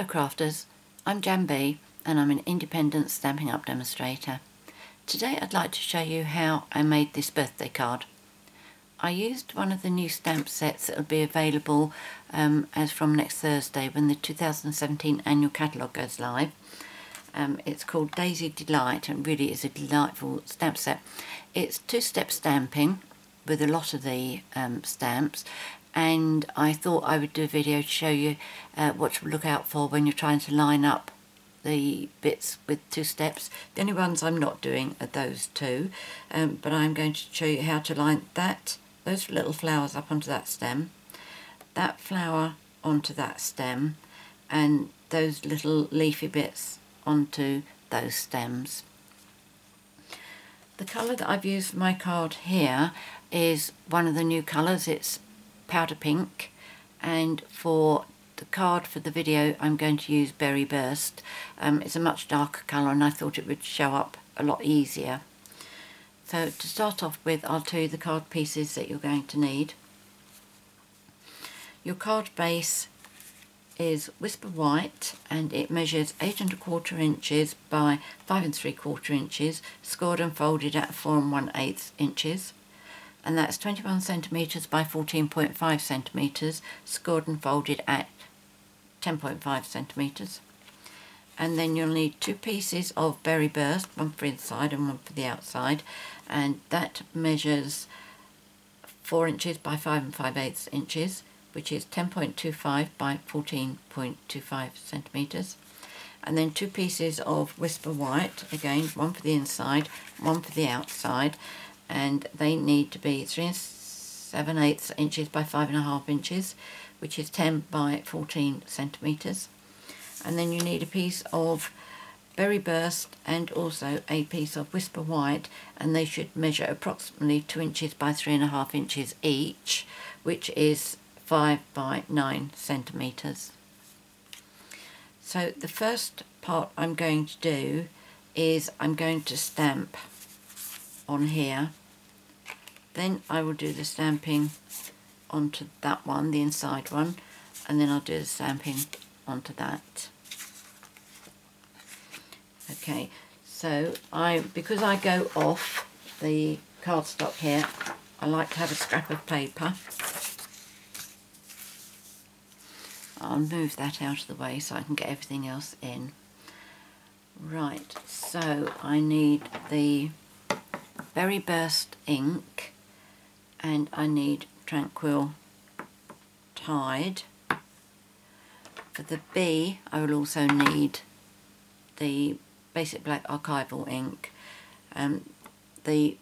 Hello crafters, I'm JanB and I'm an independent Stampin' Up demonstrator. Today I'd like to show you how I made this birthday card. I used one of the new stamp sets that will be available as from next Thursday when the 2017 annual catalogue goes live. It's called Daisy Delight and really is a delightful stamp set. It's two-step stamping with a lot of the stamps, and I thought I would do a video to show you what to look out for when you're trying to line up the bits with two steps. The only ones I'm not doing are those two, but I'm going to show you how to line those little flowers up onto that stem, that flower onto that stem, and those little leafy bits onto those stems. The colour that I've used for my card here is one of the new colours. It's powder pink, and for the card for the video I'm going to use Berry Burst. It's a much darker colour and I thought it would show up a lot easier. So to start off with, I'll tell you the card pieces that you're going to need. Your card base is Whisper White and it measures 8 1/4 inches by 5 3/4 inches, scored and folded at 4 1/8 inches. And that's 21 centimetres by 14.5 centimetres, scored and folded at 10.5 centimetres. And then you'll need two pieces of Berry Burst, one for inside and one for the outside, and that measures 4 inches by 5 5/8 inches, which is 10.25 by 14.25 centimetres. And then two pieces of Whisper White, again one for the inside, one for the outside, and they need to be 3 7/8 inches by 5 1/2 inches, which is 10 by 14 centimetres. And then you need a piece of Berry Burst and also a piece of Whisper White, and they should measure approximately 2 inches by 3 1/2 inches each, which is 5 by 9 centimetres. So the first part I'm going to do is I'm going to stamp on here. Then I will do the stamping onto that one, the inside one, and then I'll do the stamping onto that. Okay, so because I go off the cardstock here, I like to have a scrap of paper. I'll move that out of the way so I can get everything else in. Right, so I need the Berry Burst ink and I need Tranquil Tide. For the B I will also need the basic black Archival ink. The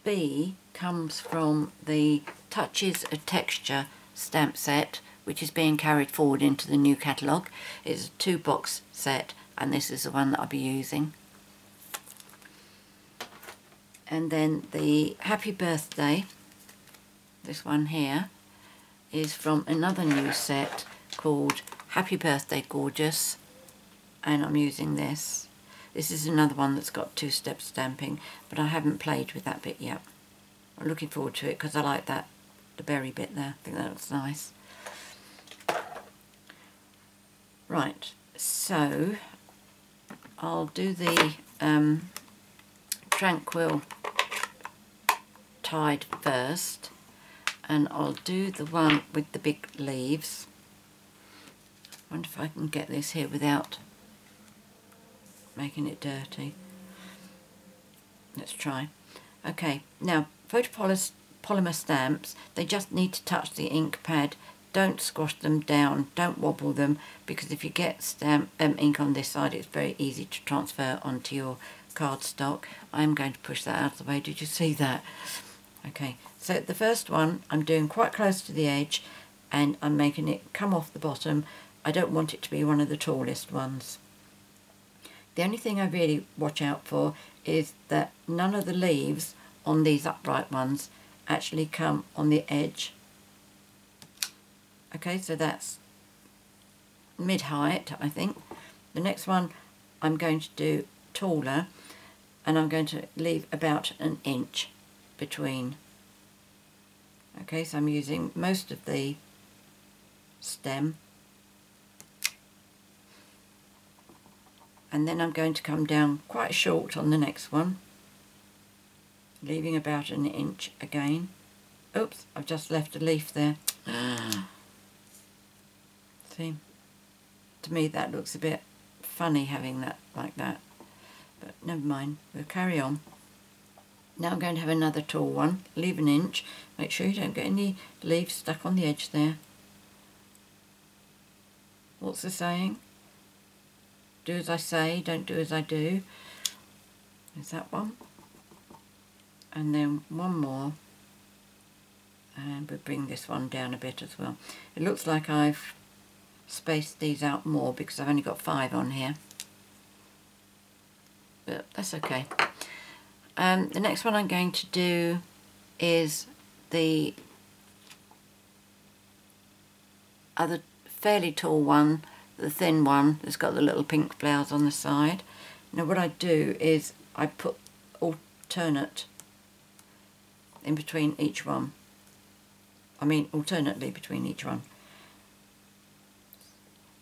B comes from the Touches of Texture stamp set, which is being carried forward into the new catalogue. It's a 2-box set and this is the one that I'll be using. And then the Happy Birthday, this one here, is from another new set called Happy Birthday Gorgeous, and I'm using this. This is another one that's got two-step stamping, but I haven't played with that bit yet. I'm looking forward to it because I like that, the berry bit there. I think that looks nice. Right, so I'll do the Tranquil Tide first, and I'll do the one with the big leaves. I wonder if I can get this here without making it dirty. Let's try. Okay, now photopolymer stamps, they just need to touch the ink pad. Don't squash them down, don't wobble them, because if you get ink on this side, it's very easy to transfer onto your cardstock. I'm going to push that out of the way. Did you see that? Okay, so the first one I'm doing quite close to the edge and I'm making it come off the bottom. I don't want it to be one of the tallest ones. The only thing I really watch out for is that none of the leaves on these upright ones actually come on the edge. Okay, so that's mid-height, I think. The next one I'm going to do taller, and I'm going to leave about an inch between. Okay, so I'm using most of the stem and then I'm going to come down quite short on the next one, leaving about an inch again. Oops, I've just left a leaf there. See, to me that looks a bit funny having that like that, but never mind, we'll carry on. Now I'm going to have another tall one, leave an inch, make sure you don't get any leaves stuck on the edge there. What's the saying? Do as I say, don't do as I do. There's that one. And then one more. And we'll bring this one down a bit as well. It looks like I've spaced these out more because I've only got 5 on here. But that's okay. The next one I'm going to do is the other fairly tall one, the thin one that's got the little pink flowers on the side. Now what I do is I put alternate in between each one. I mean alternately between each one.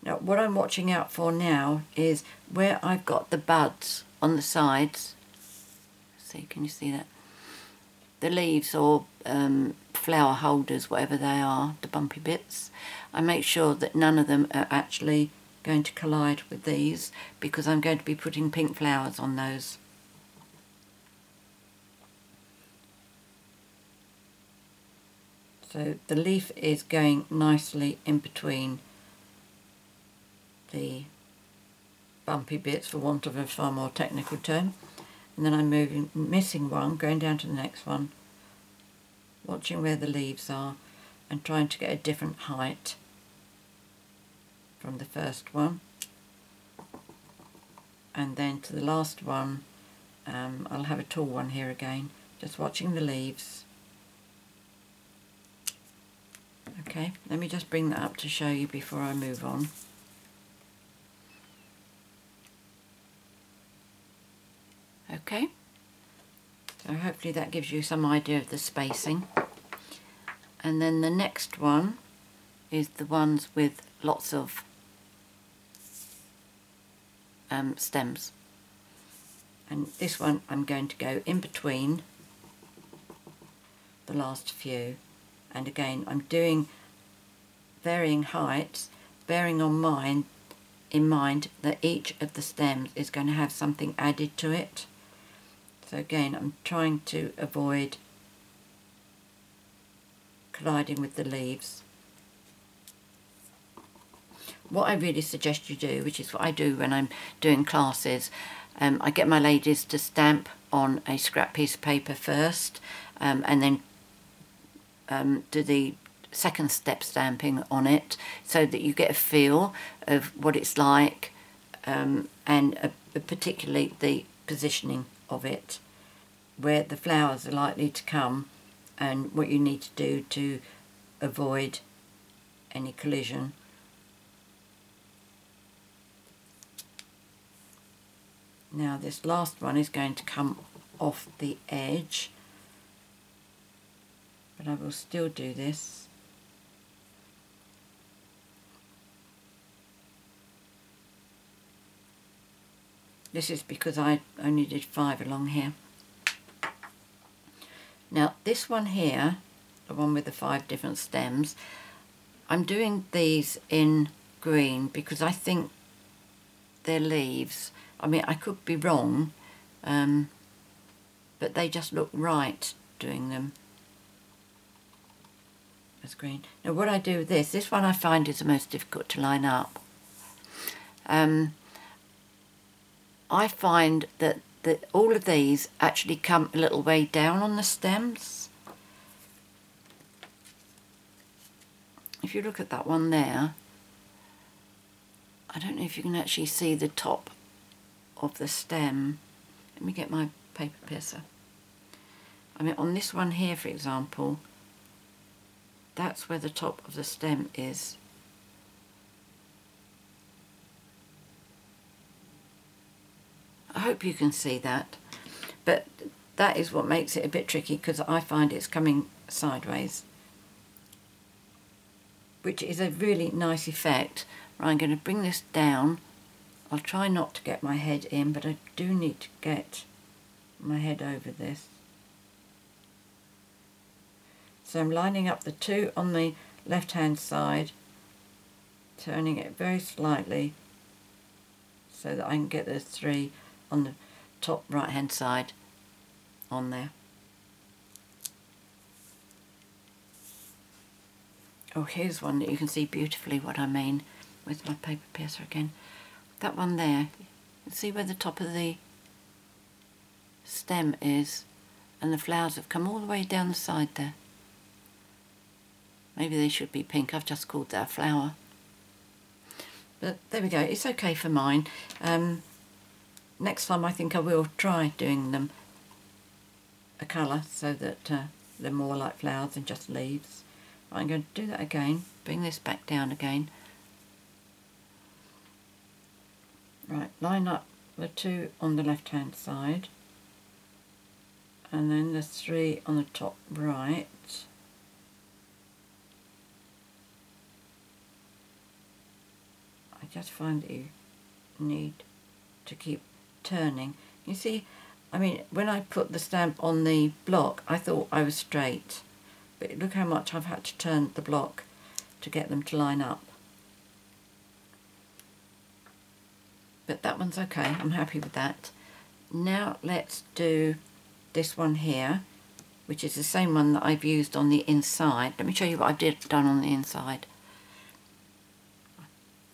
Now what I'm watching out for now is where I've got the buds on the sides. See, can you see that? The leaves or flower holders, whatever they are, the bumpy bits. I make sure that none of them are actually going to collide with these because I'm going to be putting pink flowers on those. So the leaf is going nicely in between the bumpy bits, for want of a far more technical term. And then I'm missing one, going down to the next one, watching where the leaves are and trying to get a different height from the first one. And then to the last one, I'll have a tall one here again, just watching the leaves. Okay, let me just bring that up to show you before I move on. Okay, so hopefully that gives you some idea of the spacing. And then the next one is the ones with lots of stems. And this one I'm going to go in between the last few. And again, I'm doing varying heights, bearing in mind that each of the stems is going to have something added to it. So again, I'm trying to avoid colliding with the leaves. What I really suggest you do, which is what I do when I'm doing classes, I get my ladies to stamp on a scrap piece of paper first, and then do the second step stamping on it so that you get a feel of what it's like, and particularly the positioning of it, where the flowers are likely to come and what you need to do to avoid any collision. Now this last one is going to come off the edge, but I will still do this. This is because I only did 5 along here. Now this one here, the one with the 5 different stems, I'm doing these in green because I think they're leaves. I mean, I could be wrong, but they just look right doing them as green. Now what I do with this one I find is the most difficult to line up. I find that all of these actually come a little way down on the stems. If you look at that one there, I don't know if you can actually see the top of the stem. Let me get my paper piercer. I mean, on this one here, for example, that's where the top of the stem is. I hope you can see that, but that is what makes it a bit tricky because I find it's coming sideways, which is a really nice effect. Right, I'm going to bring this down I'll try not to get my head in, but I do need to get my head over this. So I'm lining up the 2 on the left hand side, turning it very slightly so that I can get the 3 on the top right hand side on there. Oh, here's one that you can see beautifully what I mean. Where's my paper piercer again? That one there. You see where the top of the stem is, and the flowers have come all the way down the side there. Maybe they should be pink. I've just called that a flower. But there we go. It's okay for mine. Next time I think I will try doing them a colour so that they're more like flowers than just leaves. I'm going to do that again. Bring this back down again. Right, line up the 2 on the left hand side, and then the 3 on the top right. I just find that you need to keep turning. You see, I mean, when I put the stamp on the block, I thought I was straight, but look how much I've had to turn the block to get them to line up. But that one's okay, I'm happy with that. Now let's do this one here, which is the same one that I've used on the inside. Let me show you what I've done on the inside.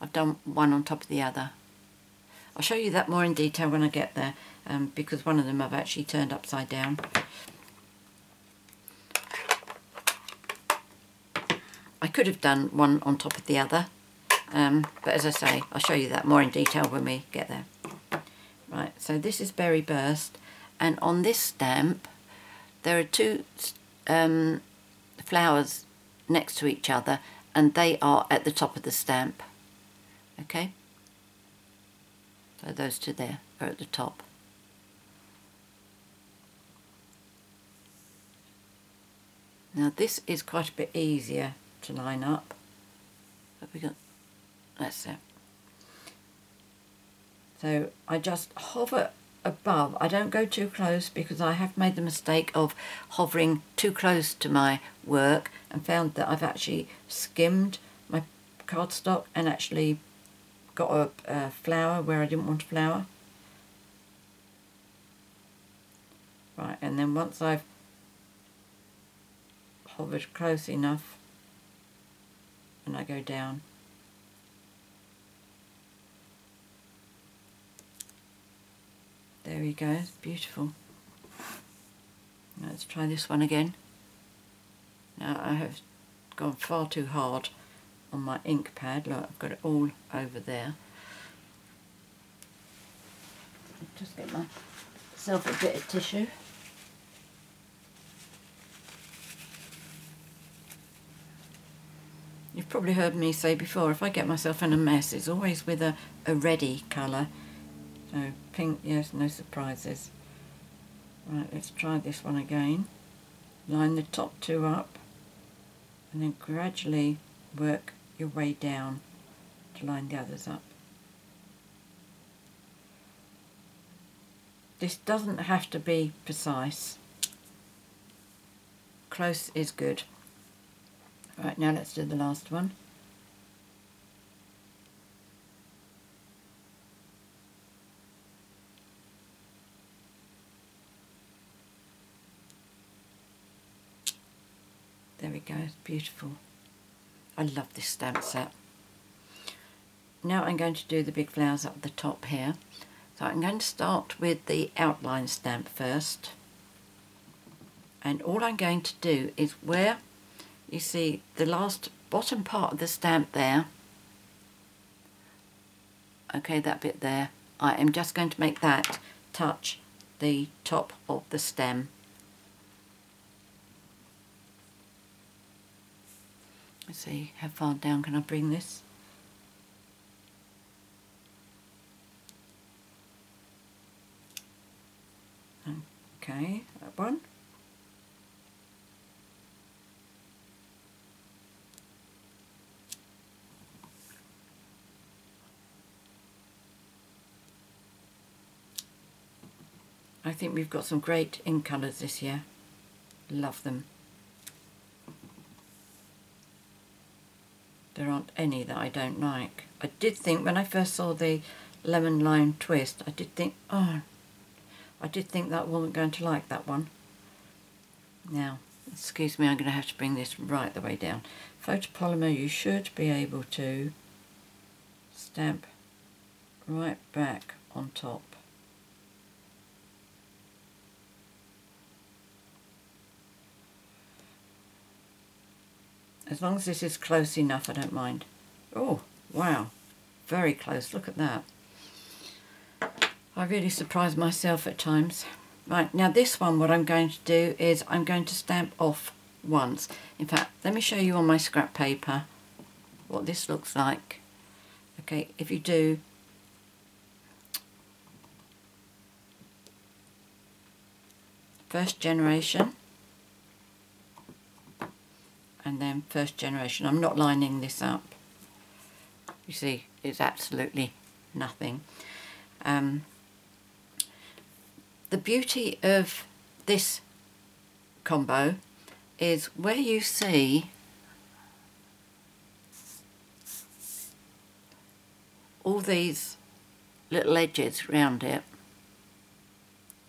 I've done one on top of the other. I'll show you that more in detail when I get there, because one of them I've actually turned upside down. I could have done one on top of the other, but as I say, I'll show you that more in detail when we get there. Right, so this is Berry Burst, and on this stamp there are 2 flowers next to each other, and they are at the top of the stamp. Okay, so those 2 there are at the top. Now this is quite a bit easier to line up. But we got, that's it. So I just hover above. I don't go too close because I have made the mistake of hovering too close to my work and found that I've actually skimmed my cardstock and actually got a flower where I didn't want a flower. Right, and then once I've hovered close enough, and I go down. There we go, it's beautiful. Let's try this one again. Now I have gone far too hard on my ink pad. Look, I've got it all over there. Just get myself a bit of tissue. You've probably heard me say before, if I get myself in a mess, it's always with a ready colour. So pink, yes, no surprises. Right, let's try this one again. Line the top 2 up, and then gradually work your way down to line the others up. This doesn't have to be precise. Close is good. Right, now let's do the last one. There we go, it's beautiful. I love this stamp set. Now I'm going to do the big flowers up the top here. So I'm going to start with the outline stamp first. And all I'm going to do is where you see the last bottom part of the stamp there, okay, that bit there, I am just going to make that touch the top of the stem. Let's see, how far down can I bring this? Okay, that one. I think we've got some great ink colours this year. Love them. There aren't any that I don't like. I did think when I first saw the lemon lime twist, I did think that I wasn't going to like that one. Now, excuse me, I'm going to have to bring this right the way down. Photopolymer, you should be able to stamp right back on top. As long as this is close enough, I don't mind. Oh, wow. Very close. Look at that. I really surprise myself at times. Right, now this one, what I'm going to do is I'm going to stamp off once. In fact, let me show you on my scrap paper what this looks like. Okay, if you do first generation, and then first generation. I'm not lining this up. You see, it's absolutely nothing. The beauty of this combo is where you see all these little edges around it,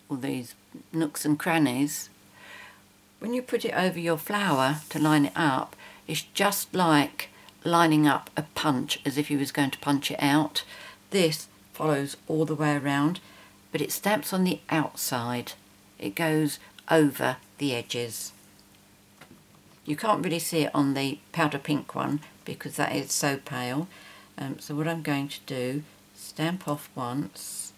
all these nooks and crannies. When you put it over your flower to line it up, it's just like lining up a punch, as if you was going to punch it out. This follows all the way around, but it stamps on the outside. It goes over the edges. You can't really see it on the powder pink one because that is so pale. So what I'm going to do, stamp off once.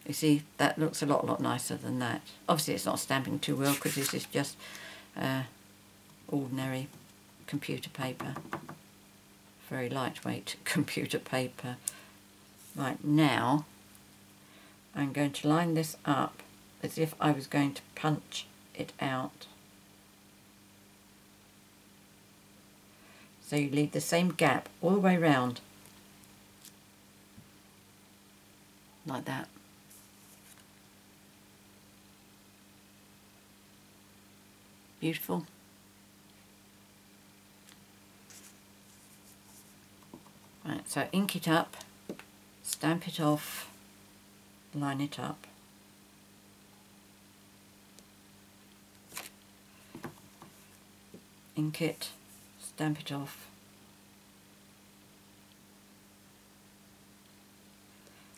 You see, that looks a lot nicer than that. Obviously it's not stamping too well because this is just ordinary computer paper. Very lightweight computer paper. Right, now I'm going to line this up as if I was going to punch it out. So you leave the same gap all the way around. Like that. Beautiful. Right, so ink it up, stamp it off, line it up. Ink it, stamp it off,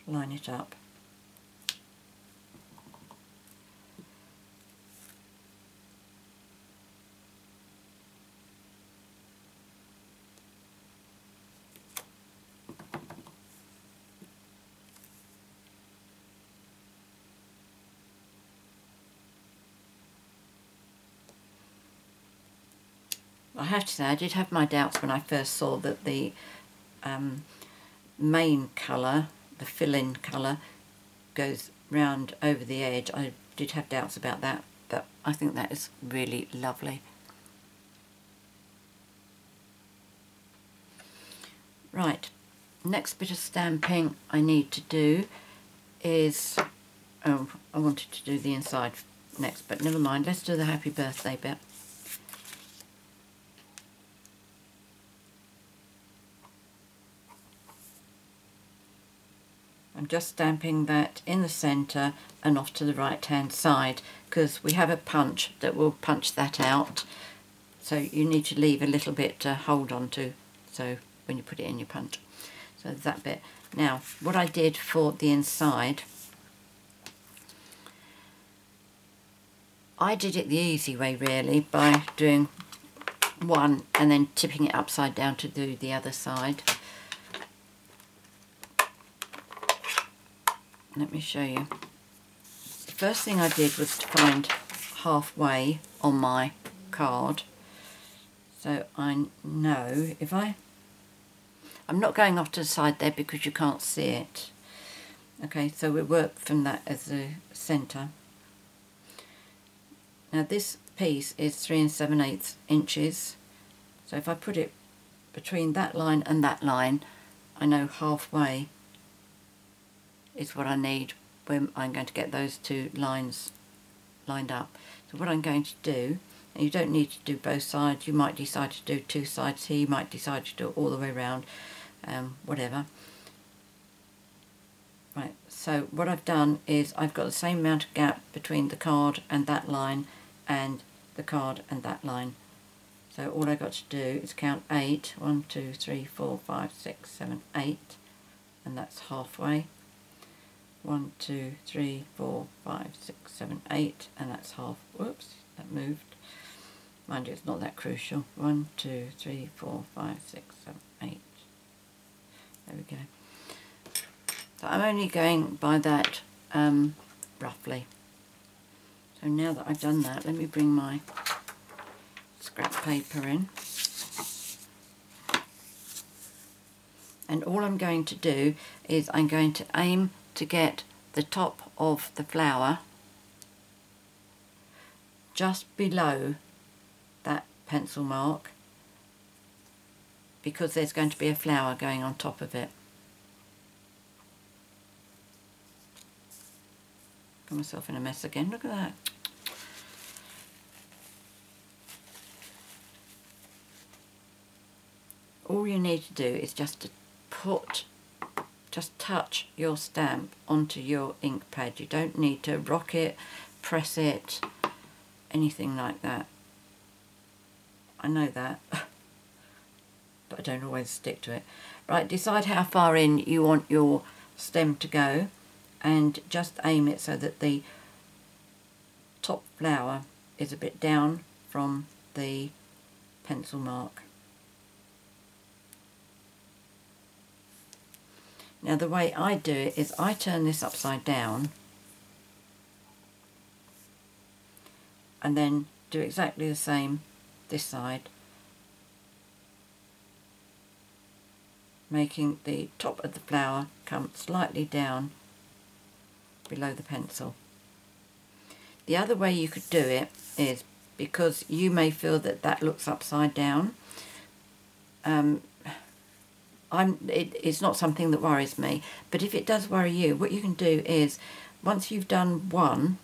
line it up. I have to say, I did have my doubts when I first saw that the main colour, the fill-in colour, goes round over the edge. I did have doubts about that, but I think that is really lovely. Right, next bit of stamping I need to do is, oh, I wanted to do the inside next, but never mind, let's do the happy birthday bit. I'm just stamping that in the centre and off to the right hand side because we have a punch that will punch that out, so you need to leave a little bit to hold on to, so when you put it in your punch. So that bit. Now what I did for the inside, I did it the easy way really, by doing one and then tipping it upside down to do the other side. Let me show you. The first thing I did was to find halfway on my card. So I know if I'm not going off to the side there because you can't see it. Okay, so we work from that as the centre. Now this piece is 3 7/8 inches. So if I put it between that line and that line, I know halfway is what I need when I'm going to get those two lines lined up. So what I'm going to do, and you don't need to do both sides, you might decide to do two sides here, you might decide to do it all the way around, whatever. Right, so what I've done is I've got the same amount of gap between the card and that line and the card and that line. So all I've got to do is count 8, 1, 2, 3, 4, 5, 6, 7, 8, and that's halfway. 1, 2, 3, 4, 5, 6, 7, 8, and that's half. Whoops, that moved. Mind you, it's not that crucial. 1, 2, 3, 4, 5, 6, 7, 8. There we go. So I'm only going by that roughly. So now that I've done that, let me bring my scrap paper in. And all I'm going to do is I'm going to aim to get the top of the flower just below that pencil mark, because there's going to be a flower going on top of it. Got myself in a mess again, look at that. All you need to do is just to touch your stamp onto your ink pad. You don't need to rock it, press it, anything like that. I know that, but I don't always stick to it. Right, decide how far in you want your stem to go and just aim it so that the top flower is a bit down from the pencil mark. Now the way I do it is I turn this upside down and then do exactly the same this side, making the top of the flower come slightly down below the pencil. The other way you could do it is, because you may feel that that looks upside down, it's not something that worries me, but if it does worry you, what you can do is, once you've done one,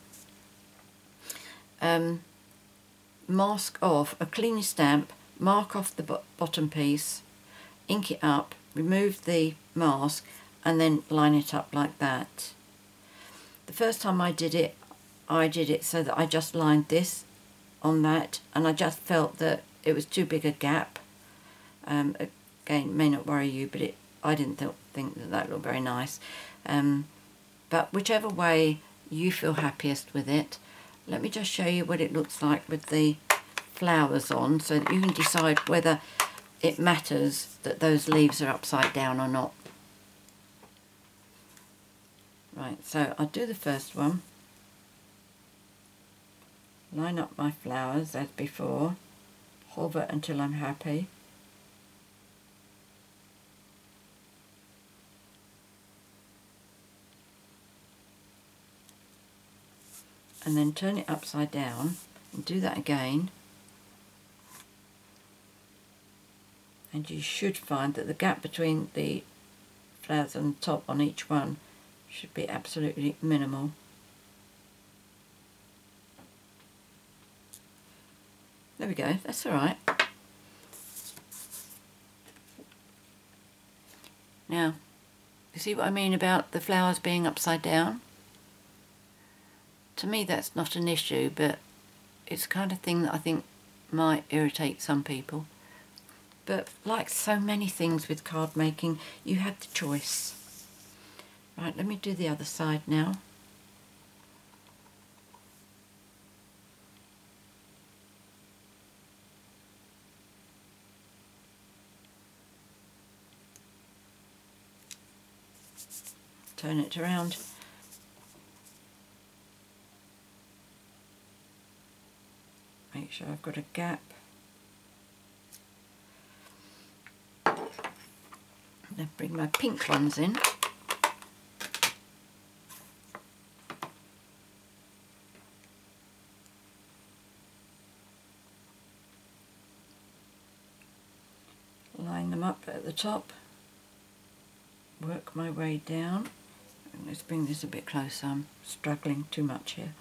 mask off a clean stamp, mark off the bottom piece, ink it up, remove the mask, and then line it up like that. The first time I did it so that I just lined this on that, and I just felt that it was too big a gap. Again, may not worry you, but I didn't think that that looked very nice. But whichever way you feel happiest with it, let me just show you what it looks like with the flowers on, so that you can decide whether it matters that those leaves are upside down or not. Right, so I'll do the first one. Line up my flowers as before, hover until I'm happy. And then turn it upside down and do that again, and you should find that the gap between the flowers on the top on each one should be absolutely minimal. There we go, that's alright. Now, you see what I mean about the flowers being upside down? To me that's not an issue, but it's the kind of thing that I think might irritate some people. But like so many things with card making, you have the choice. Right, let me do the other side now. Turn it around. Make sure I've got a gap. Then bring my pink ones in. Line them up at the top. Work my way down Let's bring this a bit closer. I'm struggling too much here.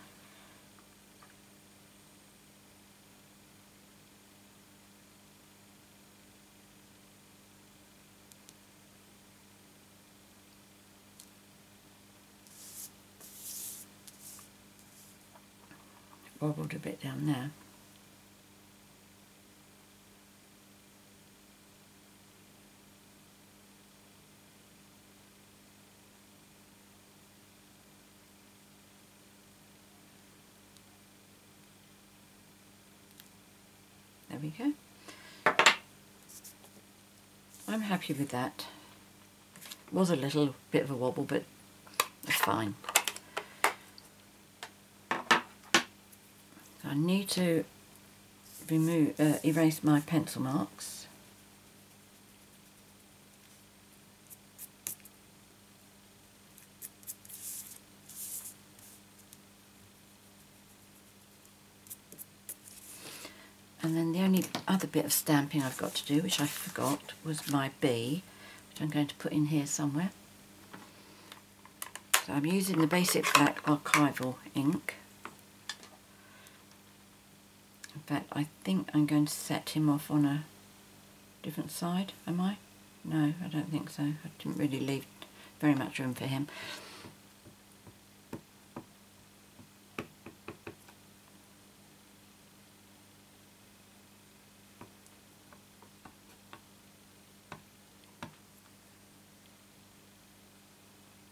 Wobbled a bit down there. There we go. I'm happy with that. It was a little bit of a wobble, but it's fine. So I need to erase my pencil marks. And then the only other bit of stamping I've got to do, which I forgot, was my B, which I'm going to put in here somewhere. So I'm using the basic black Archival ink. In fact, I think I'm going to set him off on a different side, am I? No, I don't think so. I didn't really leave very much room for him.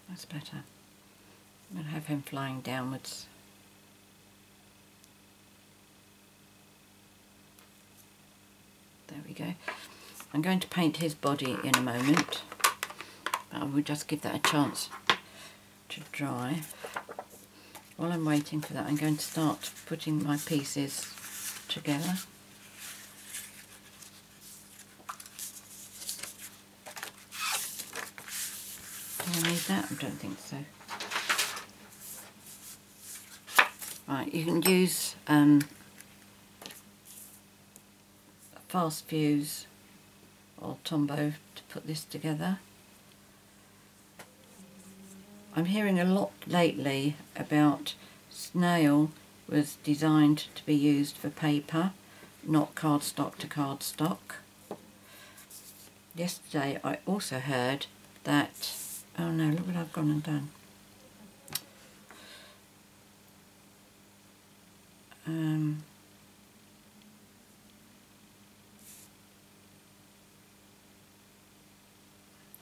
That's better. I'm going to have him flying downwards. There we go. I'm going to paint his body in a moment, but I will just give that a chance to dry. While I'm waiting for that, I'm going to start putting my pieces together. Do I need that? I don't think so. Right, you can use Fast Fuse or Tombow to put this together. I'm hearing a lot lately about snail was designed to be used for paper, not cardstock to cardstock. Yesterday I also heard that, oh no, look what I've gone and done.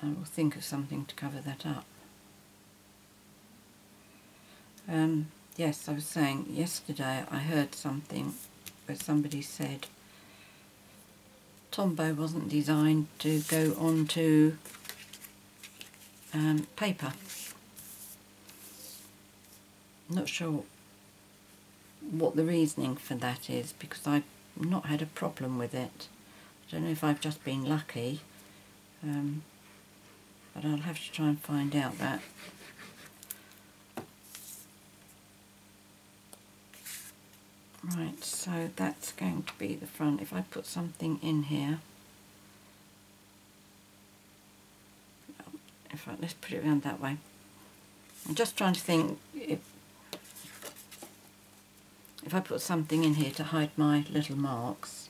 I will think of something to cover that up. Yes, I was saying yesterday I heard something where somebody said Tombow wasn't designed to go onto paper. I'm not sure what the reasoning for that is, because I've not had a problem with it. I don't know if I've just been lucky, but I'll have to try and find out that. Right, so that's going to be the front. If I put something in here, in fact, let's put it around that way. I'm just trying to think if I put something in here to hide my little marks,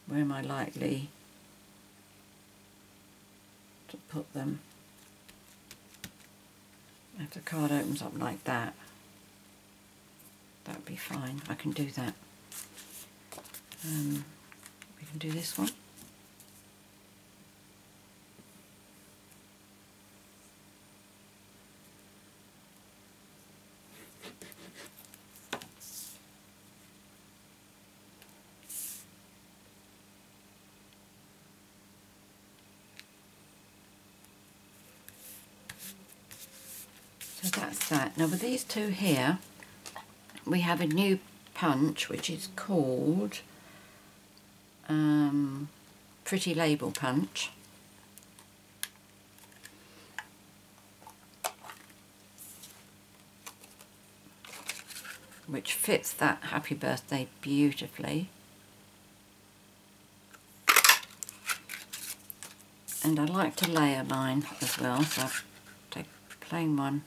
where am I likely to put them? If the card opens up like that, that would be fine. I can do that. We can do this one. So that's that. Now with these two here, we have a new punch which is called Pretty Label Punch. Which fits that happy birthday beautifully. And I like to layer mine as well, so I've plain one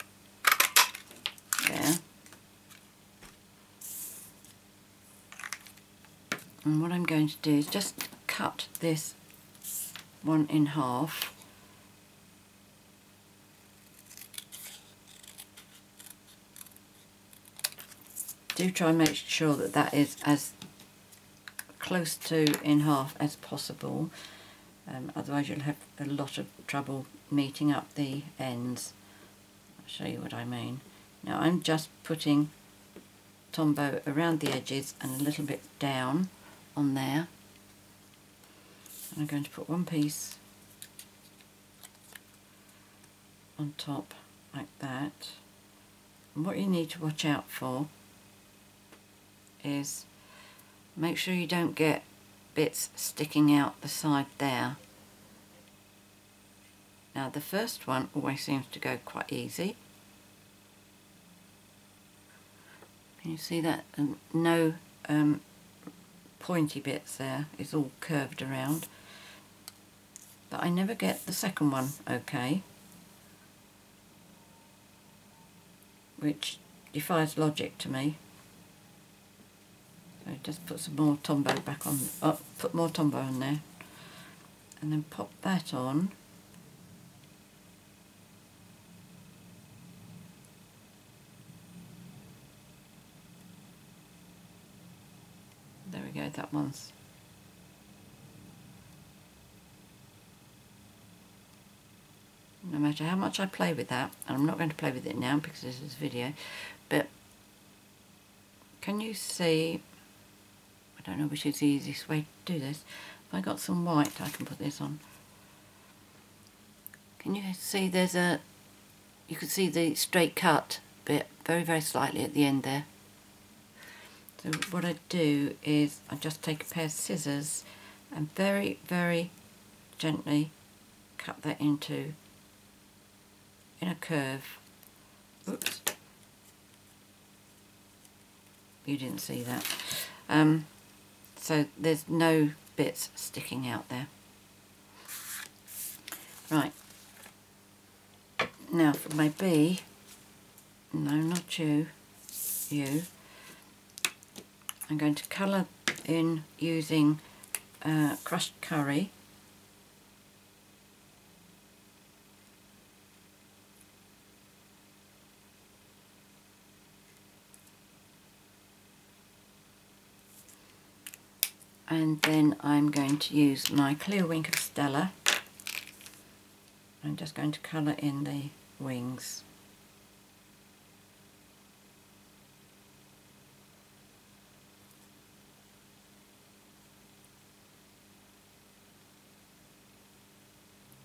there. And what I'm going to do is just cut this one in half. Do try and make sure that that is as close to in half as possible, otherwise you'll have a lot of trouble meeting up the ends. I'll show you what I mean. Now I'm just putting Tombow around the edges and a little bit down on there. And I'm going to put one piece on top like that. And what you need to watch out for is make sure you don't get bits sticking out the side there. Now the first one always seems to go quite easy. Can you see that? No pointy bits there, it's all curved around. But I never get the second one okay, which defies logic to me. So just put some more Tombow back on, put more Tombow on there, and then pop that on. There we go, that one's. No matter how much I play with that, and I'm not going to play with it now because this is a video, but can you see, I don't know which is the easiest way to do this. If I got some white, I can put this on. Can you see there's a, you can see the straight cut bit very, very slightly at the end there. So what I do is I just take a pair of scissors and very, very gently cut that into in a curve. Oops. You didn't see that. So there's no bits sticking out there. Right. Now for my B, no, not you, you. I'm going to colour in using crushed curry. And then I'm going to use my clear wink of Stella. I'm just going to colour in the wings.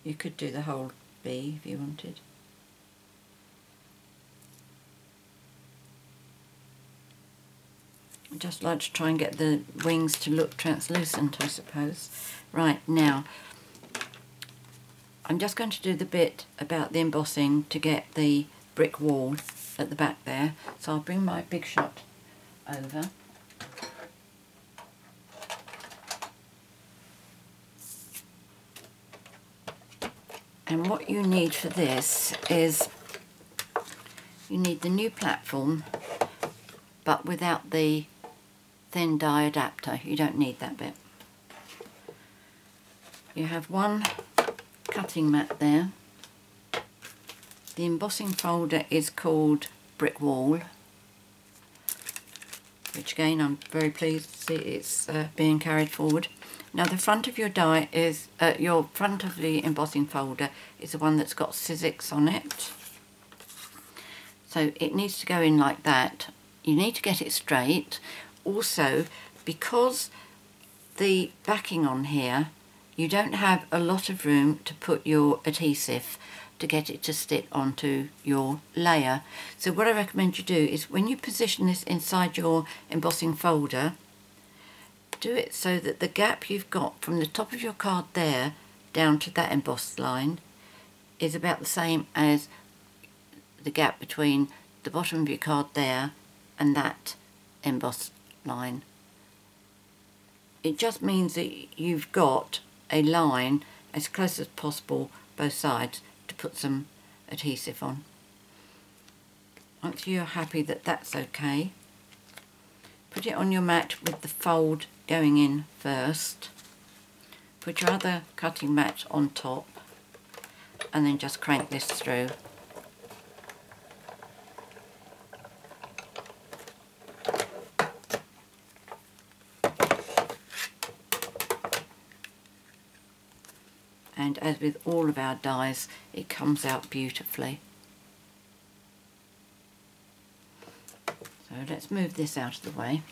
You could do the whole bee if you wanted. I just like to try and get the wings to look translucent, I suppose. Right, now I'm just going to do the bit about the embossing to get the brick wall at the back there. So I'll bring my Big Shot over. And what you need for this is you need the new platform, but without the thin die adapter. You don't need that bit. You have one cutting mat there. The embossing folder is called Brick Wall, which again I'm very pleased to see it's being carried forward. Now the front of your die is, your front of the embossing folder is the one that's got Sizzix on it. So it needs to go in like that. You need to get it straight. Also, because the backing on here, you don't have a lot of room to put your adhesive to get it to stick onto your layer. So what I recommend you do is when you position this inside your embossing folder, do it so that the gap you've got from the top of your card there down to that embossed line is about the same as the gap between the bottom of your card there and that embossed line. It just means that you've got a line as close as possible both sides to put some adhesive on. once you're happy that that's okay, put it on your mat with the fold going in first. Put your other cutting mat on top and then just crank this through. And as with all of our dies, it comes out beautifully. So let's move this out of the way.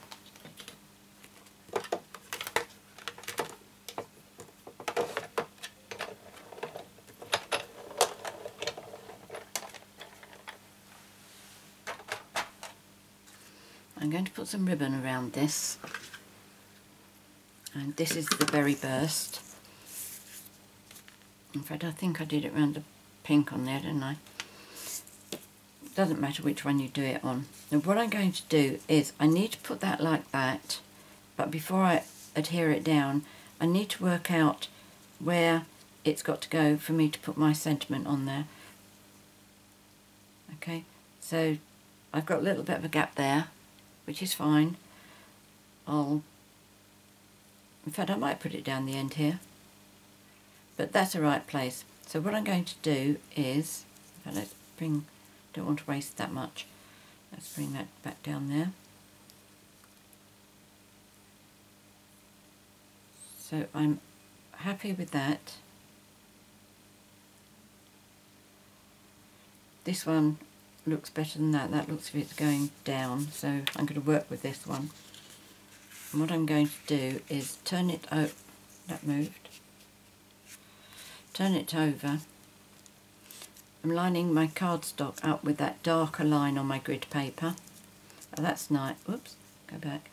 I'm going to put some ribbon around this, and this is the Berry Burst. In fact, I think I did it around the pink on there, didn't I? It doesn't matter which one you do it on. Now what I'm going to do is, I need to put that like that, but before I adhere it down, I need to work out where it's got to go for me to put my sentiment on there. Okay, so I've got a little bit of a gap there, which is fine. In fact, I might put it down the end here, but that's the right place. So what I'm going to do is, let's bring, don't want to waste that much, let's bring that back down there. So I'm happy with that. This one looks better than that. That looks as if it's going down, so I'm going to work with this one. And what I'm going to do is turn it over. That moved. Turn it over. I'm lining my cardstock up with that darker line on my grid paper. Oh, that's nice. Whoops, go back.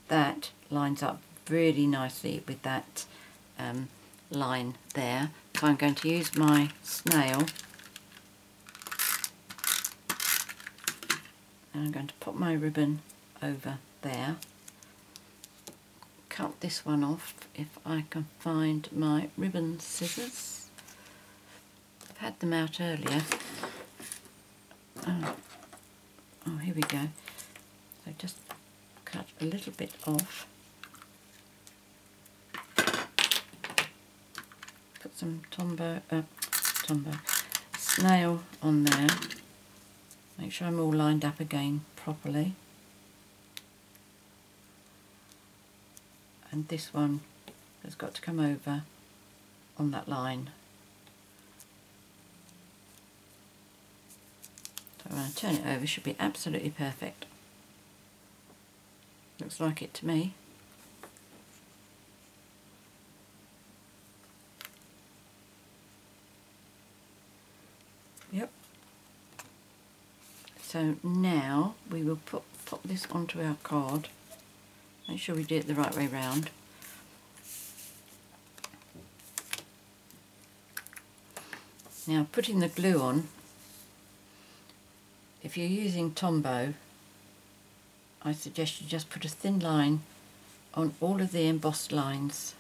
That lines up really nicely with that line there. So I'm going to use my snail, and I'm going to put my ribbon over there. Cut this one off if I can find my ribbon scissors. I've had them out earlier. Oh, here we go. So just cut a little bit off. Put some Tombow snail on there. Make sure I'm all lined up again properly. And this one has got to come over on that line. So when I turn it over, it should be absolutely perfect. Looks like it to me. Yep. So now we will pop this onto our card. Make sure we do it the right way round. Now putting the glue on, if you're using Tombow, I suggest you just put a thin line on all of the embossed lines.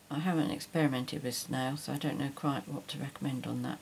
I haven't experimented with snail, so I don't know quite what to recommend on that.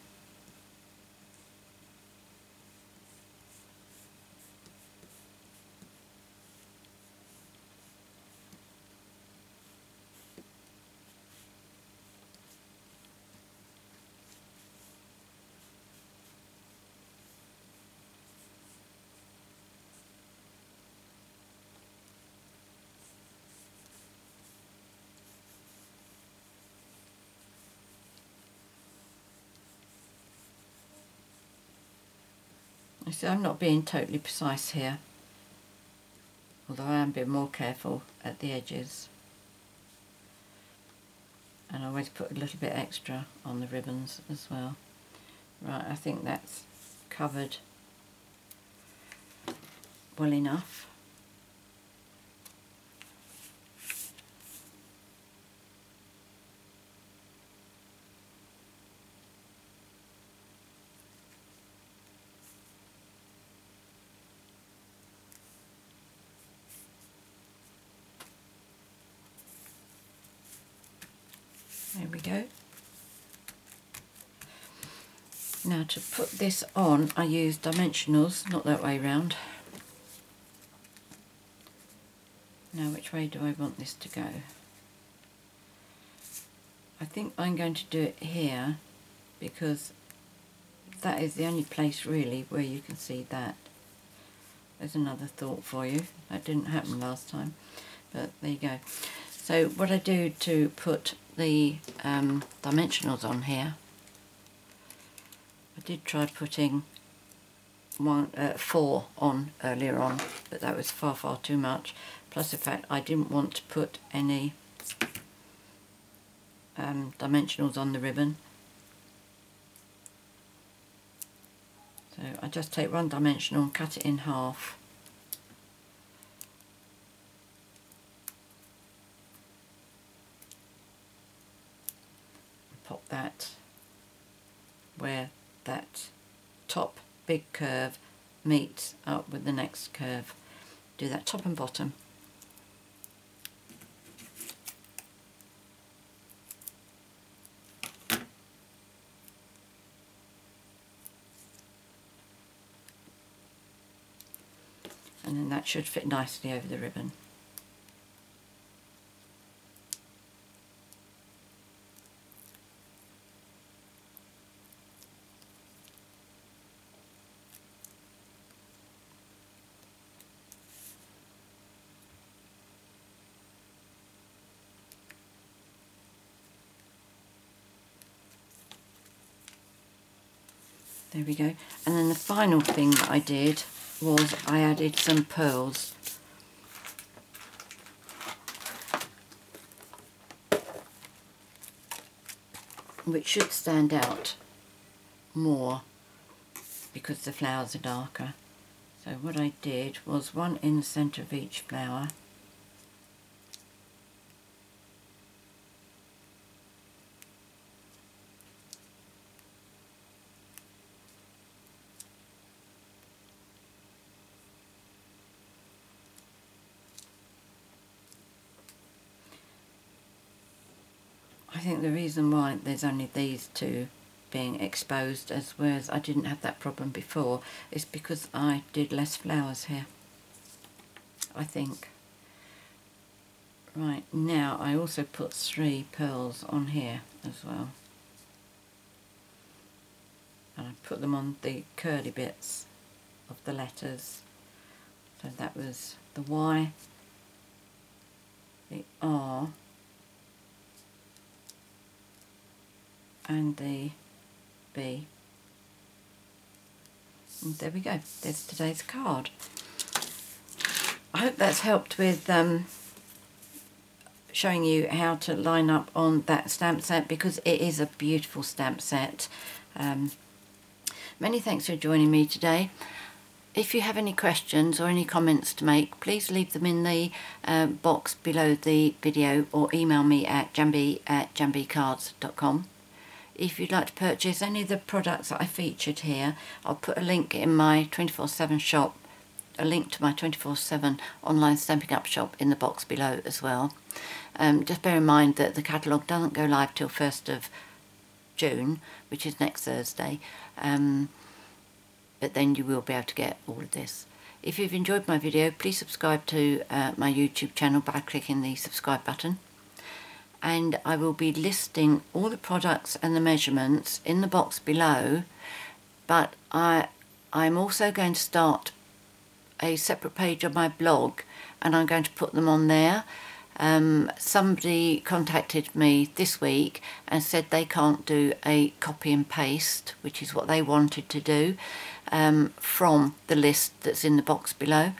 You see, I'm not being totally precise here, although I am being more careful at the edges. And I always put a little bit extra on the ribbons as well. Right, I think that's covered well enough. There we go. Now to put this on, I use dimensionals, not that way round. Now which way do I want this to go? I think I'm going to do it here because that is the only place really where you can see that. There's another thought for you. That didn't happen last time, but there you go. So what I do to put the dimensionals on here, I did try putting 4 on earlier on, but that was far too much. Plus the fact I didn't want to put any dimensionals on the ribbon. So I just take one dimensional and cut it in half. Pop that where that top big curve meets up with the next curve. Do that top and bottom. And then that should fit nicely over the ribbon. There we go. And then the final thing that I did was I added some pearls. Which should stand out more because the flowers are darker. So what I did was one in the centre of each flower. I think the reason why there's only these two being exposed, as whereas I didn't have that problem before, is because I did less flowers here, I think. Right, now I also put 3 pearls on here as well. And I put them on the curly bits of the letters. So that was the Y, the R, and the B. And there we go, there's today's card. I hope that's helped with showing you how to line up on that stamp set, because it is a beautiful stamp set. Many thanks for joining me today. If you have any questions or any comments to make, please leave them in the box below the video, or email me at janb@janbcards.com. If you'd like to purchase any of the products that I featured here, I'll put a link in my 24/7 shop, a link to my 24/7 online Stampin' Up shop in the box below as well. Just bear in mind that the catalogue doesn't go live till 1st of June, which is next Thursday, but then you will be able to get all of this. If you've enjoyed my video, please subscribe to my YouTube channel by clicking the subscribe button. And I will be listing all the products and the measurements in the box below, but I'm also going to start a separate page on my blog, and I'm going to put them on there. Somebody contacted me this week and said they can't do a copy and paste, which is what they wanted to do, from the list that's in the box below.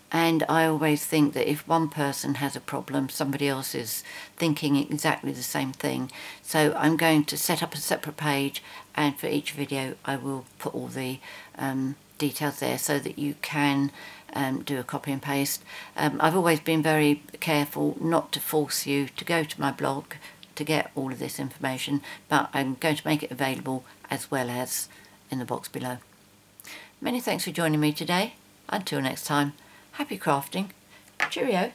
And I always think that if one person has a problem, somebody else is thinking exactly the same thing. So I'm going to set up a separate page, and for each video I will put all the details there so that you can do a copy and paste. I've always been very careful not to force you to go to my blog to get all of this information, but I'm going to make it available as well as in the box below. Many thanks for joining me today. Until next time, happy crafting. Cheerio.